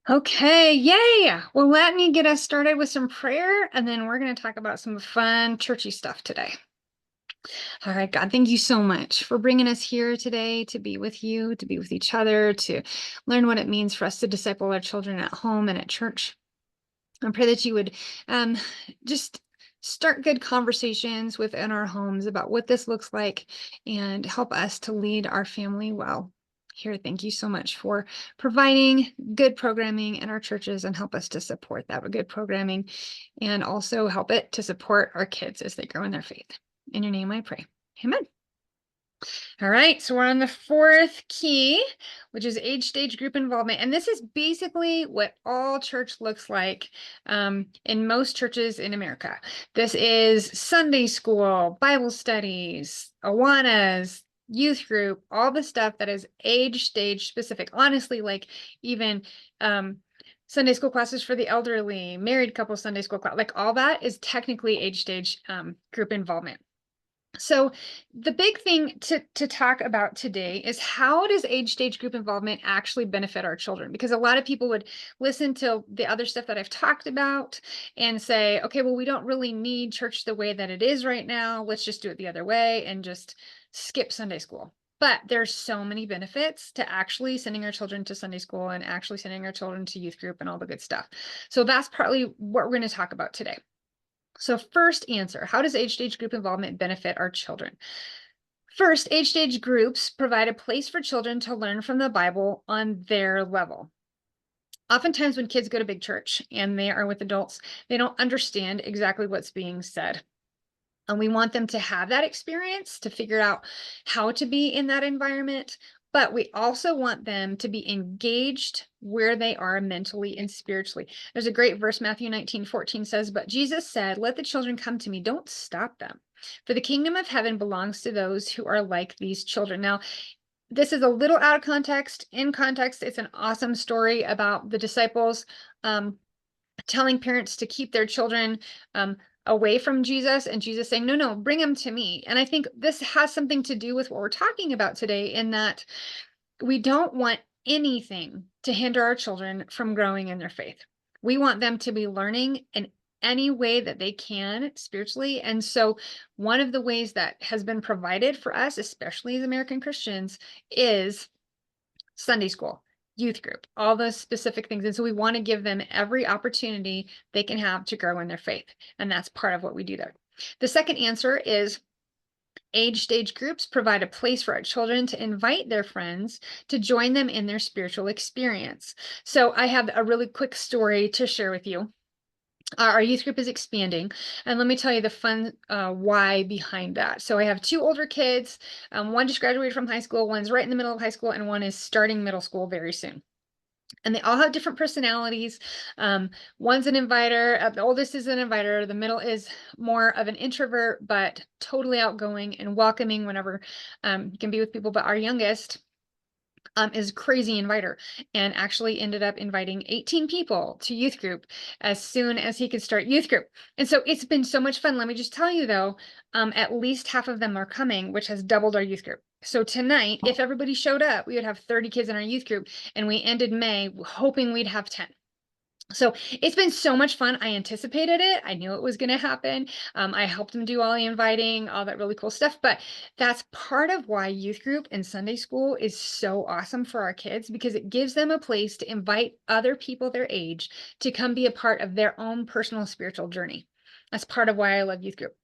Okay, yay! Well, let me get us started with some prayer, and then we're going to talk about some fun churchy stuff today. All right, God, thank you so much for bringing us here today to be with you, to be with each other, to learn what it means for us to disciple our children at home and at church. I pray that you would um, just start good conversations within our homes about what this looks like and help us to lead our family well. Here, thank you so much for providing good programming in our churches and help us to support that with good programming and also help it to support our kids as they grow in their faith. In your name I pray. Amen. All right, so we're on the fourth key, which is age stage group involvement. And this is basically what all church looks like in most churches in America. This is Sunday school, Bible studies, Awanas, youth group, all the stuff that is age stage specific. Honestly, like even Sunday school classes for the elderly, married couple Sunday school class, like all that is technically age stage group involvement. So the big thing to talk about today is how does age stage group involvement actually benefit our children? Because a lot of people would listen to the other stuff that I've talked about and say, okay, well, we don't really need church the way that it is right now. Let's just do it the other way and just skip Sunday school. But there's so many benefits to actually sending our children to Sunday school and actually sending our children to youth group and all the good stuff. So that's partly what we're going to talk about today. So first answer, how does age stage group involvement benefit our children? First, age stage groups provide a place for children to learn from the Bible on their level. Oftentimes when kids go to big church and they are with adults, they don't understand exactly what's being said. And we want them to have that experience to figure out how to be in that environment. But we also want them to be engaged where they are mentally and spiritually. There's a great verse, Matthew 19:14 says, but Jesus said, let the children come to me. Don't stop them. For the kingdom of heaven belongs to those who are like these children. Now, this is a little out of context. In context, it's an awesome story about the disciples telling parents to keep their children away from Jesus and Jesus saying, no, no, bring them to me. And I think this has something to do with what we're talking about today in that we don't want anything to hinder our children from growing in their faith. We want them to be learning in any way that they can spiritually. And so one of the ways that has been provided for us, especially as American Christians, is Sunday school, youth group, all those specific things. And so we want to give them every opportunity they can have to grow in their faith. And that's part of what we do there. The second answer is age stage groups provide a place for our children to invite their friends to join them in their spiritual experience. So I have a really quick story to share with you. Our youth group is expanding, and let me tell you the fun why behind that. So I have two older kids. One just graduated from high school, one's right in the middle of high school, and one is starting middle school very soon. And they all have different personalities. One's an inviter. The oldest is an inviter. The middle is more of an introvert, but totally outgoing and welcoming whenever he can be with people. But our youngest is crazy inviter and actually ended up inviting 18 people to youth group as soon as he could start youth group. And so it's been so much fun. Let me just tell you though, at least half of them are coming, which has doubled our youth group. So tonight, if everybody showed up, we would have 30 kids in our youth group, and we ended May hoping we'd have 10. So it's been so much fun. I anticipated it. I knew it was going to happen. I helped them do all the inviting, all that really cool stuff. But that's part of why youth group and Sunday school is so awesome for our kids, because it gives them a place to invite other people their age to come be a part of their own personal spiritual journey. That's part of why I love youth group.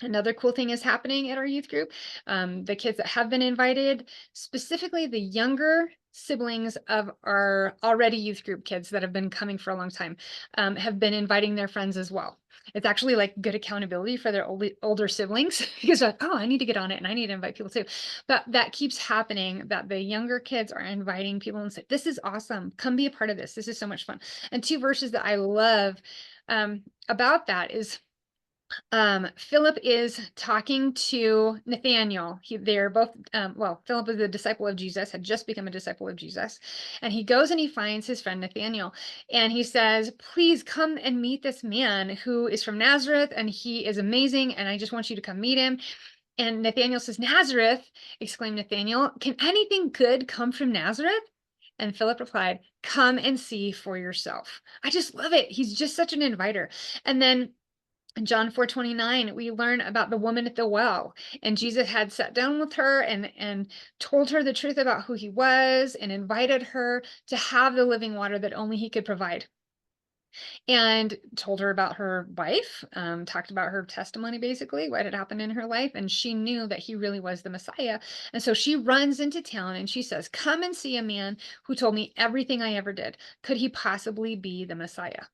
Another cool thing is happening at our youth group. The kids that have been invited, specifically the younger siblings of our already youth group kids that have been coming for a long time, have been inviting their friends as well. It's actually like good accountability for their older siblings because like, oh, I need to get on it and I need to invite people too. But that keeps happening, that the younger kids are inviting people and say, this is awesome. Come be a part of this. This is so much fun. And two verses that I love about that is Philip is talking to Nathaniel. They're both, well, Philip is a disciple of Jesus, had just become a disciple of Jesus. And he goes and he finds his friend Nathaniel. And he says, please come and meet this man who is from Nazareth. And he is amazing. And I just want you to come meet him. And Nathaniel says, Nazareth, exclaimed Nathaniel, can anything good come from Nazareth? And Philip replied, "Come and see for yourself." I just love it. He's just such an inviter. And then in John 4:29, we learn about the woman at the well, and Jesus had sat down with her and told her the truth about who he was and invited her to have the living water that only he could provide, and told her about her life, talked about her testimony, basically what had happened in her life, and she knew that he really was the Messiah. And so she runs into town and she says, "Come and see a man who told me everything I ever did. Could he possibly be the Messiah?"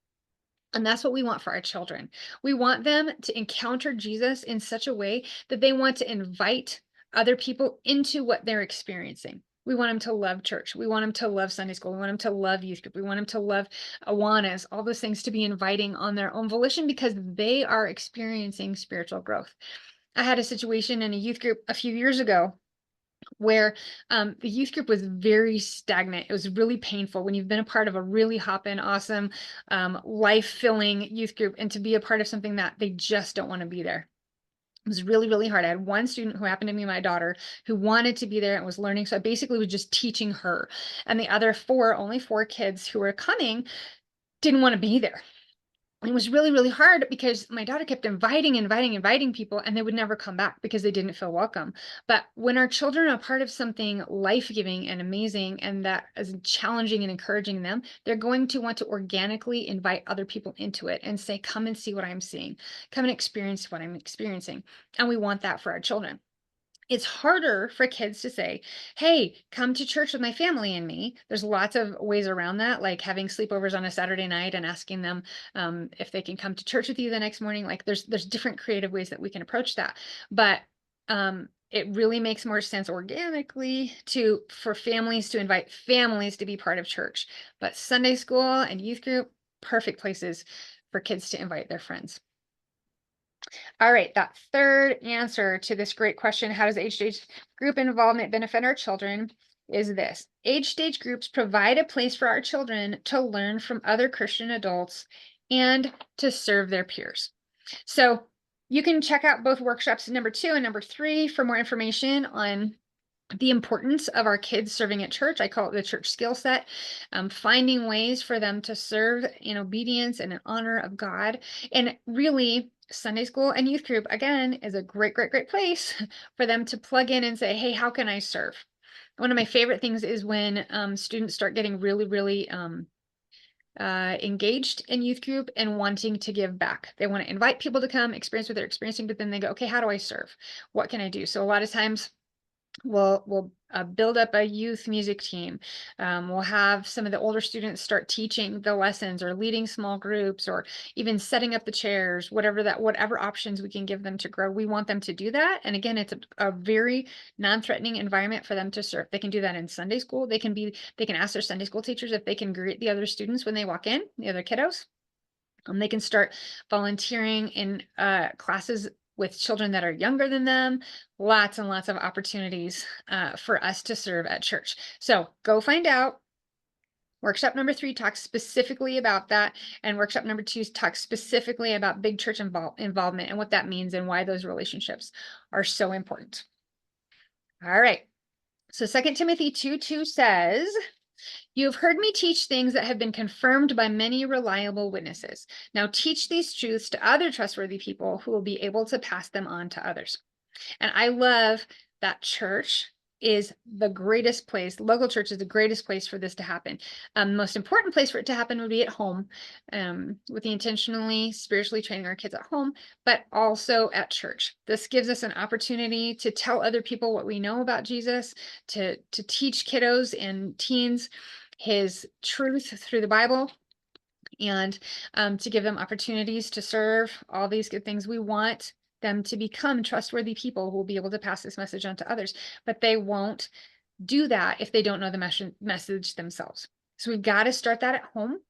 And that's what we want for our children. We want them to encounter Jesus in such a way that they want to invite other people into what they're experiencing. We want them to love church. We want them to love Sunday school. We want them to love youth group. We want them to love Awanas, all those things, to be inviting on their own volition because they are experiencing spiritual growth. I had a situation in a youth group a few years ago where the youth group was very stagnant. It was really painful when you've been a part of a really hopping, awesome, life-filling youth group, and to be a part of something that they just don't want to be there. It was really, really hard. I had one student who happened to be my daughter who wanted to be there and was learning. So I basically was just teaching her. And the other only four kids who were coming, didn't want to be there. It was really, really hard because my daughter kept inviting people, and they would never come back because they didn't feel welcome. But when our children are part of something life-giving and amazing, and that is challenging and encouraging them, they're going to want to organically invite other people into it and say, "Come and see what I'm seeing. Come and experience what I'm experiencing." And we want that for our children. It's harder for kids to say, "Hey, come to church with my family and me." There's lots of ways around that, like having sleepovers on a Saturday night and asking them if they can come to church with you the next morning. Like there's different creative ways that we can approach that. But it really makes more sense organically for families to invite families to be part of church. But Sunday school and youth group, perfect places for kids to invite their friends. All right, that third answer to this great question, how does age stage group involvement benefit our children, is this. Age stage groups provide a place for our children to learn from other Christian adults and to serve their peers. So you can check out both workshops number 2 and number 3 for more information on the importance of our kids serving at church. I call it the church skill set, finding ways for them to serve in obedience and in honor of God. And really, Sunday school and youth group, again, is a great, great, great place for them to plug in and say, "Hey, how can I serve?" One of my favorite things is when students start getting really, really engaged in youth group and wanting to give back. They want to invite people to come experience what they're experiencing, but then they go, "Okay, how do I serve? What can I do?" So a lot of times we'll build up a youth music team. We'll have some of the older students start teaching the lessons or leading small groups or even setting up the chairs, whatever options we can give them to grow. We want them to do that. And again, it's a very non-threatening environment for them to serve. They can do that in Sunday school. They can ask their Sunday school teachers if they can greet the other students when they walk in, the other kiddos. They can start volunteering in classes with children that are younger than them. Lots and lots of opportunities for us to serve at church. So go find out. Workshop number 3 talks specifically about that. And workshop number 2 talks specifically about big church involvement and what that means and why those relationships are so important. All right. So 2 Timothy 2:2 says, "You have heard me teach things that have been confirmed by many reliable witnesses. Now teach these truths to other trustworthy people who will be able to pass them on to others." And I love that church is the greatest place. Local church is the greatest place for this to happen. Most important place for it to happen would be at home, with the intentionally spiritually training our kids at home, but also at church. This gives us an opportunity to tell other people what we know about Jesus, to teach kiddos and teens his truth through the Bible, and to give them opportunities to serve, all these good things. We want them to become trustworthy people who will be able to pass this message on to others, but they won't do that if they don't know the message themselves. So we've got to start that at home,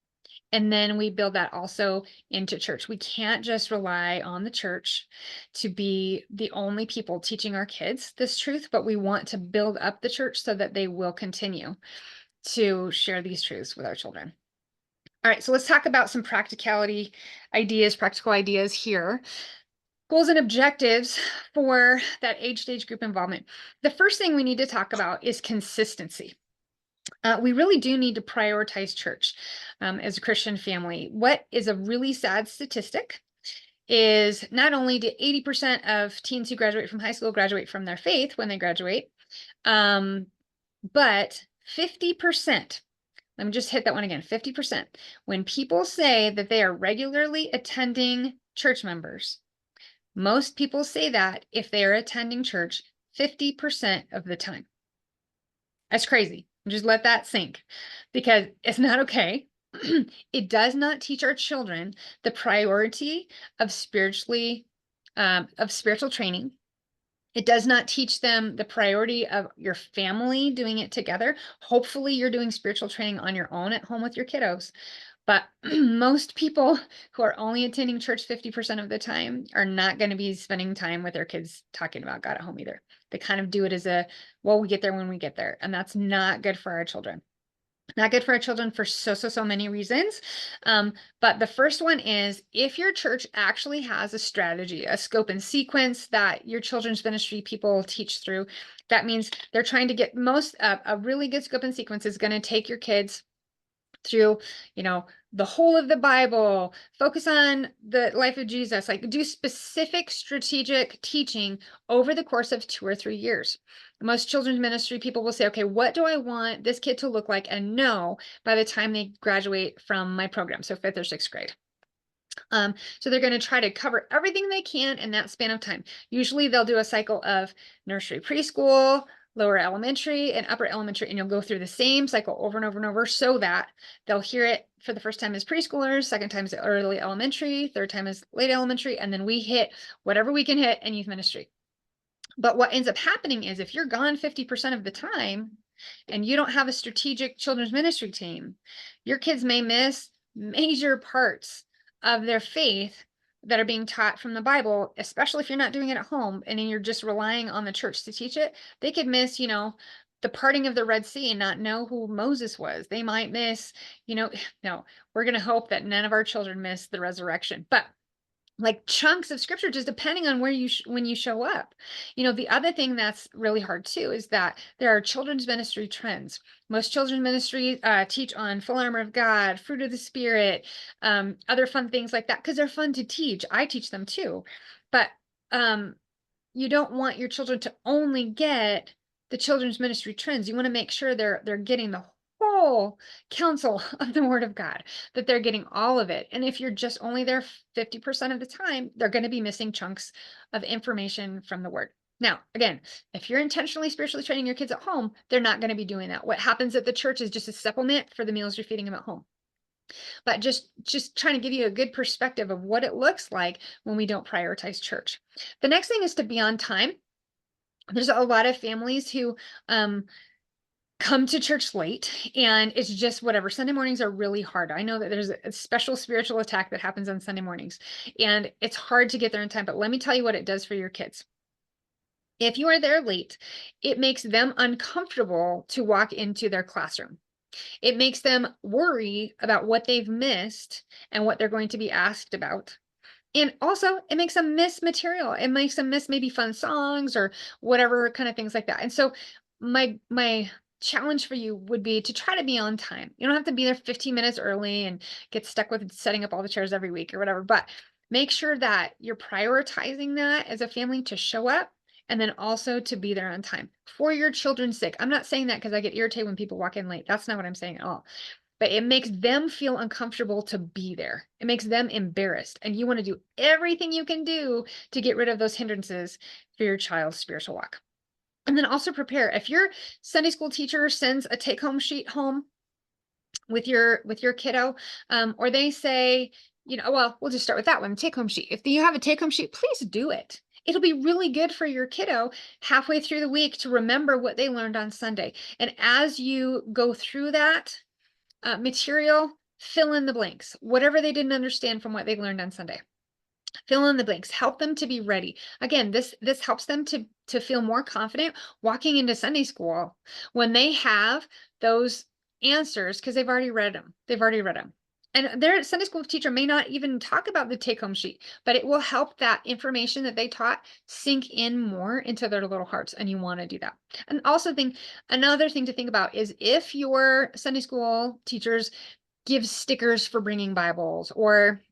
and then we build that also into church. We can't just rely on the church to be the only people teaching our kids this truth, but we want to build up the church so that they will continue to share these truths with our children. All right, so let's talk about some practical ideas here. Goals and objectives for that age stage group involvement. The first thing we need to talk about is consistency. We really do need to prioritize church as a Christian family. What is a really sad statistic is not only do 80% of teens who graduate from high school graduate from their faith when they graduate, but 50%, let me just hit that one again, 50%, when people say that they are regularly attending church members, most people say that if they are attending church 50% of the time. That's crazy. Just let that sink because it's not okay. It does not teach our children the priority of spiritual training. It does not teach them the priority of your family doing it together. Hopefully you're doing spiritual training on your own at home with your kiddos. But most people who are only attending church 50% of the time are not going to be spending time with their kids talking about God at home either. They kind of do it as well, we get there when we get there. And that's not good for our children. Not good for our children for so many reasons. But the first one is if your church actually has a strategy, a scope and sequence that your children's ministry people teach through, that means they're trying to get a really good scope and sequence is going to take your kids through, the whole of the Bible, focus on the life of Jesus, like do specific strategic teaching over the course of 2 or 3 years. Most children's ministry people will say, okay, what do I want this kid to look like and know by the time they graduate from my program? So 5th or 6th grade. So they're going to try to cover everything they can in that span of time. Usually they'll do a cycle of nursery, preschool, lower elementary, and upper elementary, and you'll go through the same cycle over and over and over so that they'll hear it for the first time as preschoolers, second time as early elementary, third time as late elementary, and then we hit whatever we can hit in youth ministry. But what ends up happening is if you're gone 50% of the time and you don't have a strategic children's ministry team, your kids may miss major parts of their faith that are being taught from the Bible, especially if you're not doing it at home and then you're just relying on the church to teach it. They could miss, the parting of the Red Sea and not know who Moses was. They might miss, no, we're going to hope that none of our children miss the resurrection. But like chunks of scripture, just depending on where when you show up. The other thing that's really hard too is that there are children's ministry trends. Most children's ministry teach on full armor of God, fruit of the Spirit, other fun things like that because they're fun to teach. I teach them too, but you don't want your children to only get the children's ministry trends. You want to make sure they're getting the whole counsel of the Word of God, that they're getting all of it. And if you're just only there 50% of the time, they're going to be missing chunks of information from the Word. Now, again, if you're intentionally spiritually training your kids at home, they're not going to be doing that. What happens at the church is just a supplement for the meals you're feeding them at home. But just trying to give you a good perspective of what it looks like when we don't prioritize church. The next thing is to be on time. There's a lot of families who come to church late and it's just whatever. Sunday mornings are really hard. I know that there's a special spiritual attack that happens on Sunday mornings and it's hard to get there in time, but let me tell you what it does for your kids. If you are there late, it makes them uncomfortable to walk into their classroom. It makes them worry about what they've missed and what they're going to be asked about. And also it makes them miss material. It makes them miss maybe fun songs or whatever kind of things like that. And so my challenge for you would be to try to be on time. You don't have to be there 15 minutes early and get stuck with setting up all the chairs every week or whatever, but make sure that you're prioritizing that as a family to show up and then also to be there on time for your children's sake. I'm not saying that because I get irritated when people walk in late. That's not what I'm saying at all. But it makes them feel uncomfortable to be there. It makes them embarrassed. And you want to do everything you can do to get rid of those hindrances for your child's spiritual walk. And then also prepare. If your Sunday school teacher sends a take-home sheet home with your kiddo, or they say, well, we'll just start with that one, take-home sheet. If you have a take-home sheet, please do it. It'll be really good for your kiddo halfway through the week to remember what they learned on Sunday. And as you go through that material, fill in the blanks, whatever they didn't understand from what they learned on Sunday. Fill in the blanks, help them to be ready. Again, this helps them to feel more confident walking into Sunday school when they have those answers because they've already read them. And their Sunday school teacher may not even talk about the take home sheet, but it will help that information that they taught sink in more into their little hearts. And you want to do that. And also another thing to think about is if your Sunday school teachers give stickers for bringing Bibles or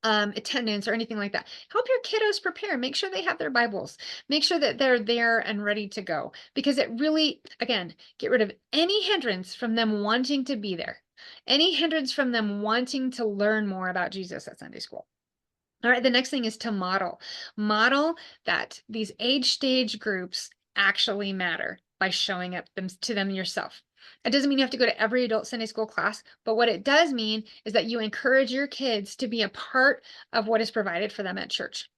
attendance or anything like that. Help your kiddos prepare. Make sure they have their Bibles. Make sure that they're there and ready to go, because it really, again, get rid of any hindrance from them wanting to be there, any hindrance from them wanting to learn more about Jesus at Sunday school. All right, the next thing is to model. Model that these age stage groups actually matter by showing up to them yourself. It doesn't mean you have to go to every adult Sunday school class, but what it does mean is that you encourage your kids to be a part of what is provided for them at church.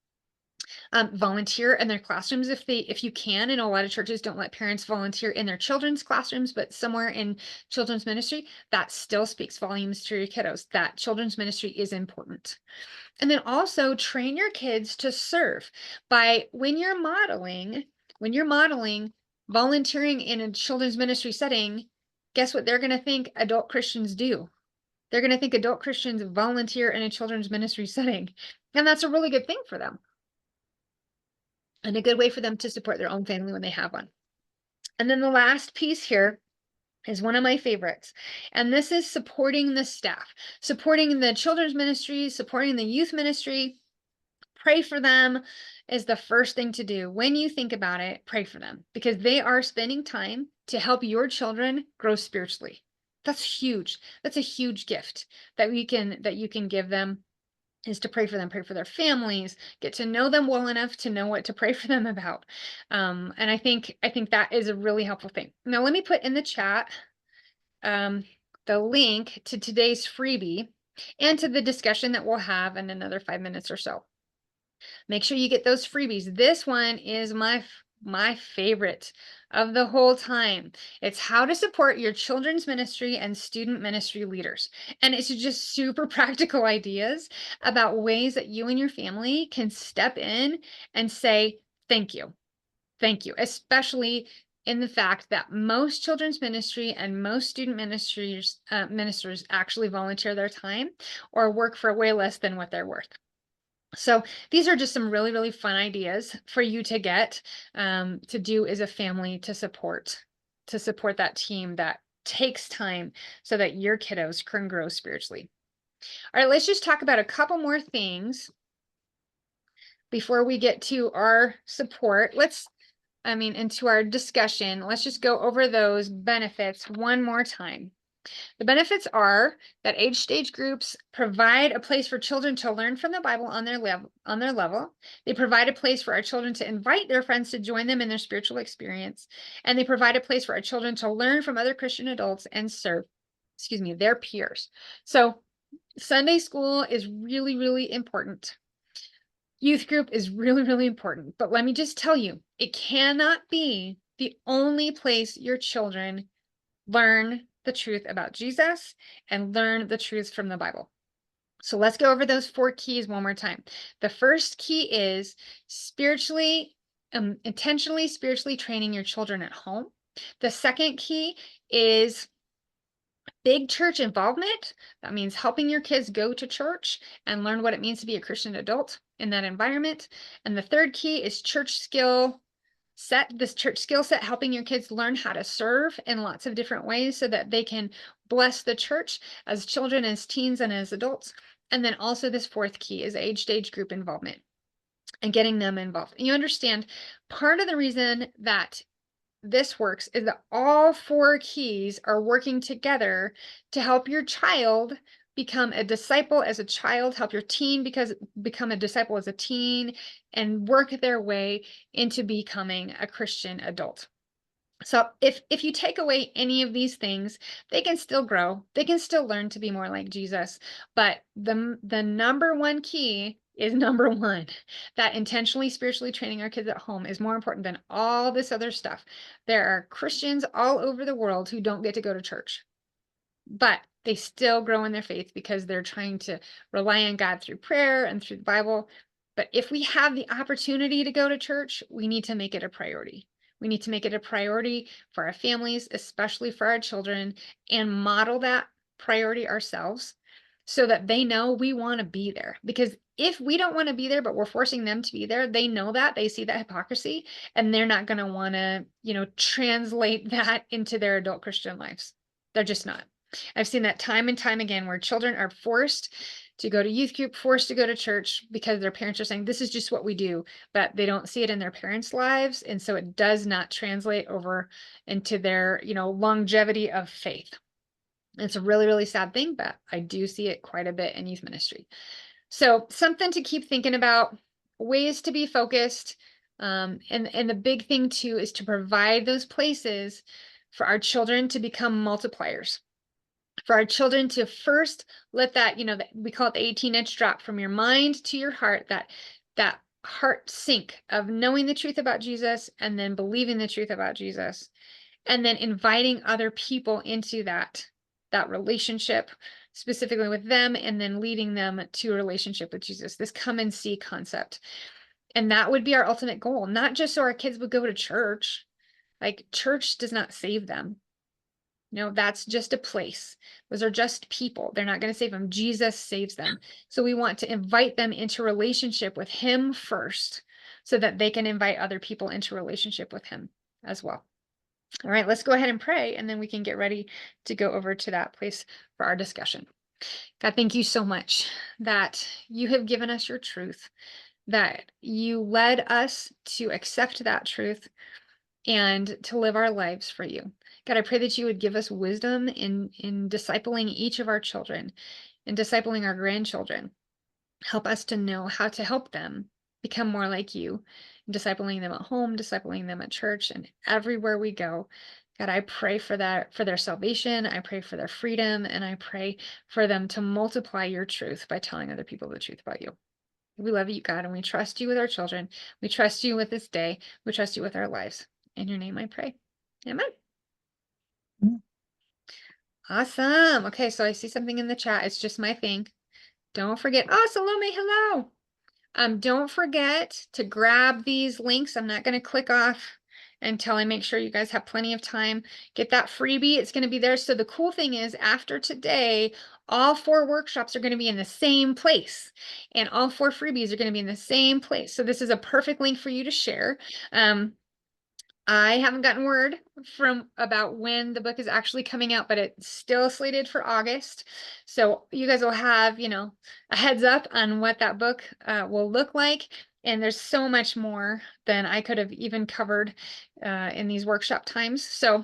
Volunteer in their classrooms if you can. And a lot of churches don't let parents volunteer in their children's classrooms, but somewhere in children's ministry, that still speaks volumes to your kiddos. That children's ministry is important. And then also train your kids to serve by when you're modeling volunteering in a children's ministry setting, guess what they're going to think adult Christians do? They're going to think adult Christians volunteer in a children's ministry setting. And that's a really good thing for them. And a good way for them to support their own family when they have one. And then the last piece here is one of my favorites. And this is supporting the staff, supporting the children's ministry, supporting the youth ministry. Pray for them is the first thing to do. When you think about it, pray for them, because they are spending time to help your children grow spiritually. That's huge. That's a huge gift that you can give them, is to pray for them, pray for their families, get to know them well enough to know what to pray for them about. And I think that is a really helpful thing. Now, let me put in the chat the link to today's freebie and to the discussion that we'll have in another 5 minutes or so. Make sure you get those freebies. This one is my favorite of the whole time. It's how to support your children's ministry and student ministry leaders. And it's just super practical ideas about ways that you and your family can step in and say, thank you. Thank you. Especially in the fact that most children's ministry and most student ministers actually volunteer their time or work for way less than what they're worth. So these are just some really, really fun ideas for you to get to do as a family to support that team that takes time so that your kiddos can grow spiritually. All right, let's just talk about a couple more things before we get to our support. Into our discussion, let's just go over those benefits one more time. The benefits are that age stage groups provide a place for children to learn from the Bible on their level. They provide a place for our children to invite their friends to join them in their spiritual experience. And they provide a place for our children to learn from other Christian adults and serve, their peers. So Sunday school is really, really important. Youth group is really, really important. But let me just tell you, it cannot be the only place your children learn the truth about Jesus and learn the truths from the Bible. So let's go over those 4 keys one more time. The first key is intentionally spiritually training your children at home. The second key is big church involvement. That means helping your kids go to church and learn what it means to be a Christian adult in that environment. And the third key is church skill set, helping your kids learn how to serve in lots of different ways so that they can bless the church as children, as teens, and as adults. And then also this 4th key is age stage group involvement and getting them involved. And you understand part of the reason that this works is that all 4 keys are working together to help your child become a disciple as a child, help your teen become a disciple as a teen, and work their way into becoming a Christian adult. So if you take away any of these things, they can still grow. They can still learn to be more like Jesus. But the number one key is number 1, that intentionally spiritually training our kids at home is more important than all this other stuff. There are Christians all over the world who don't get to go to church, but they still grow in their faith because they're trying to rely on God through prayer and through the Bible. But if we have the opportunity to go to church, we need to make it a priority. We need to make it a priority for our families, especially for our children, and model that priority ourselves so that they know we want to be there. Because if we don't want to be there, but we're forcing them to be there, they know that, they see that hypocrisy, and they're not going to want to, translate that into their adult Christian lives. They're just not. I've seen that time and time again where children are forced to go to youth group, forced to go to church because their parents are saying, this is just what we do, but they don't see it in their parents' lives. And so it does not translate over into their, longevity of faith. It's a really, really sad thing, but I do see it quite a bit in youth ministry. So something to keep thinking about, ways to be focused. And the big thing too is to provide those places for our children to become multipliers. For our children to first let that, we call it the 18-inch drop from your mind to your heart, that heart sink of knowing the truth about Jesus and then believing the truth about Jesus, and then inviting other people into that relationship, specifically with them, and then leading them to a relationship with Jesus, this come and see concept. And that would be our ultimate goal, not just so our kids would go to church. Like, church does not save them. That's just a place. Those are just people. They're not going to save them. Jesus saves them. So we want to invite them into relationship with him first, so that they can invite other people into relationship with him as well. All right, let's go ahead and pray, and then we can get ready to go over to that place for our discussion. God, thank you so much that you have given us your truth, that you led us to accept that truth and to live our lives for you. God, I pray that you would give us wisdom in discipling each of our children and discipling our grandchildren. Help us to know how to help them become more like you, discipling them at home, discipling them at church, and everywhere we go. God, I pray for that, for their salvation. I pray for their freedom, and I pray for them to multiply your truth by telling other people the truth about you. We love you, God, and we trust you with our children. We trust you with this day. We trust you with our lives. In your name I pray. Amen. Awesome. Okay, so I see something in the chat. It's just my thing. Don't forget. Oh, Salome, hello. Don't forget to grab these links. I'm not going to click off until I make sure you guys have plenty of time. Get that freebie. It's going to be there. So the cool thing is, after today, all 4 workshops are going to be in the same place, and all 4 freebies are going to be in the same place. So this is a perfect link for you to share. I haven't gotten word about when the book is actually coming out, but it's still slated for August. So you guys will have, a heads up on what that book will look like. And there's so much more than I could have even covered in these workshop times. So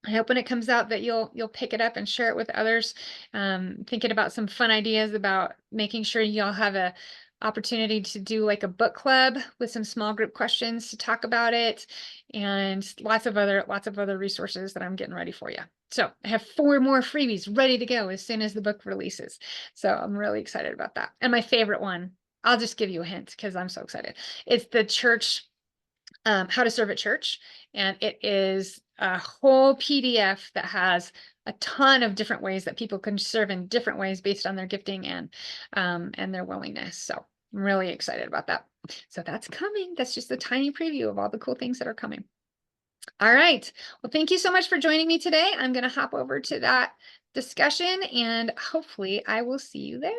I hope when it comes out that you'll pick it up and share it with others. Thinking about some fun ideas about making sure y'all have a opportunity to do like a book club with some small group questions to talk about it, and lots of other resources that I'm getting ready for you. So I have 4 more freebies ready to go as soon as the book releases. So I'm really excited about that. And my favorite one, I'll just give you a hint because I'm so excited. It's the church, how to serve at church. And it is a whole PDF that has a ton of different ways that people can serve in different ways based on their gifting and their willingness. So I'm really excited about that. So that's coming. That's just a tiny preview of all the cool things that are coming. All right. Well, thank you so much for joining me today. I'm going to hop over to that discussion, and hopefully I will see you there.